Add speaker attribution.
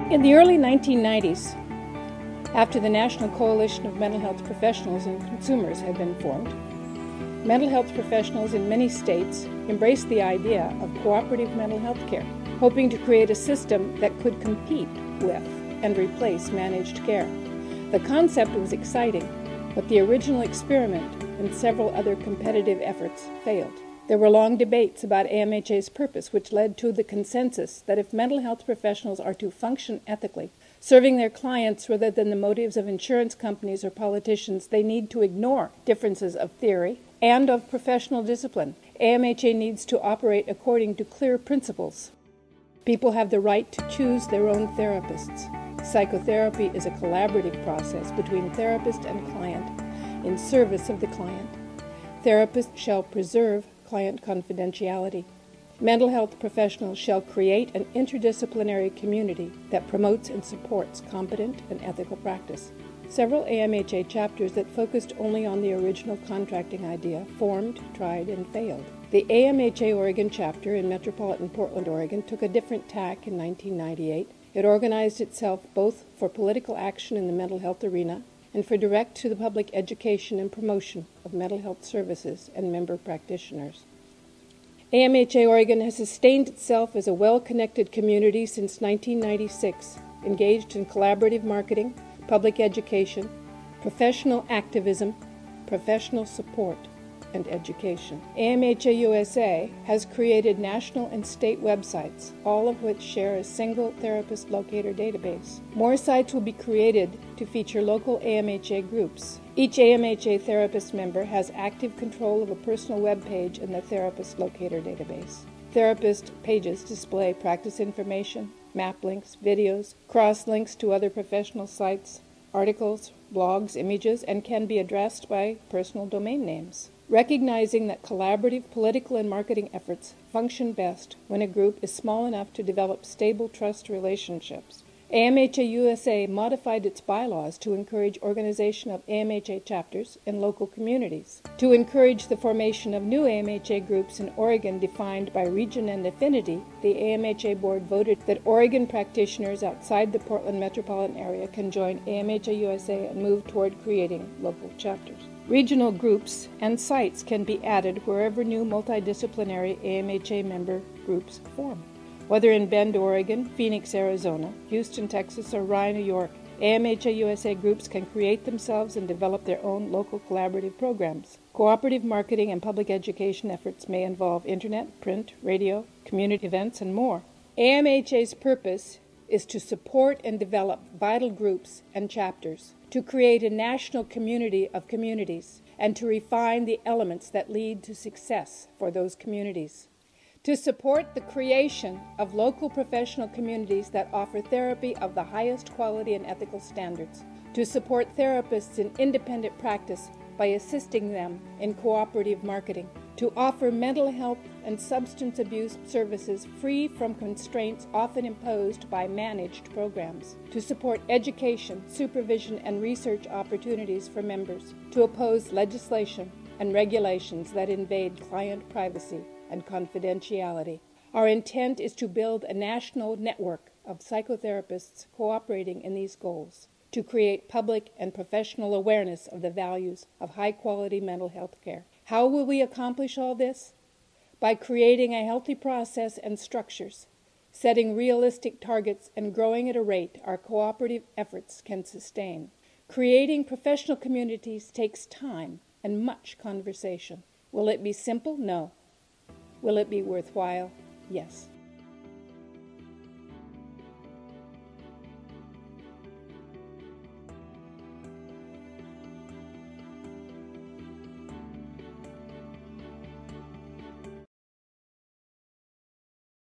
Speaker 1: In the early 1990s, after the National Coalition of Mental Health Professionals and Consumers had been formed, mental health professionals in many states embraced the idea of cooperative mental health care, hoping to create a system that could compete with and replace managed care. The concept was exciting, but the original experiment and several other competitive efforts failed. There were long debates about AMHA's purpose, which led to the consensus that if mental health professionals are to function ethically, serving their clients rather than the motives of insurance companies or politicians, they need to ignore differences of theory and of professional discipline. AMHA needs to operate according to clear principles. People have the right to choose their own therapists. Psychotherapy is a collaborative process between therapist and client in service of the client. Therapists shall preserve client confidentiality. Mental health professionals shall create an interdisciplinary community that promotes and supports competent and ethical practice. Several AMHA chapters that focused only on the original contracting idea formed, tried, and failed. The AMHA Oregon chapter in metropolitan Portland, Oregon took a different tack in 1998. It organized itself both for political action in the mental health arena and for direct-to-the-public education and promotion of mental health services and member practitioners. AMHA Oregon has sustained itself as a well-connected community since 1996, engaged in collaborative marketing, public education, professional activism, professional support, and education. AMHA USA has created national and state websites, all of which share a single therapist locator database. More sites will be created to feature local AMHA groups. Each AMHA therapist member has active control of a personal web page in the therapist locator database. Therapist pages display practice information, map links, videos, cross-links to other professional sites, articles, blogs, images, and can be addressed by personal domain names. Recognizing that collaborative political and marketing efforts function best when a group is small enough to develop stable trust relationships, AMHA USA modified its bylaws to encourage organization of AMHA chapters in local communities. To encourage the formation of new AMHA groups in Oregon defined by region and affinity, the AMHA board voted that Oregon practitioners outside the Portland metropolitan area can join AMHA USA and move toward creating local chapters. Regional groups and sites can be added wherever new multidisciplinary AMHA member groups form. Whether in Bend, Oregon, Phoenix, Arizona, Houston, Texas, or Rye, New York, AMHA USA groups can create themselves and develop their own local collaborative programs. Cooperative marketing and public education efforts may involve internet, print, radio, community events, and more. AMHA's purpose is to support and develop vital groups and chapters, to create a national community of communities, and to refine the elements that lead to success for those communities. To support the creation of local professional communities that offer therapy of the highest quality and ethical standards. To support therapists in independent practice by assisting them in cooperative marketing. To offer mental health and substance abuse services free from constraints often imposed by managed programs. To support education, supervision, and research opportunities for members. To oppose legislation and regulations that invade client privacy and confidentiality. Our intent is to build a national network of psychotherapists cooperating in these goals, to create public and professional awareness of the values of high-quality mental health care. How will we accomplish all this? By creating a healthy process and structures, setting realistic targets, and growing at a rate our cooperative efforts can sustain. Creating professional communities takes time and much conversation. Will it be simple? No. Will it be worthwhile? Yes.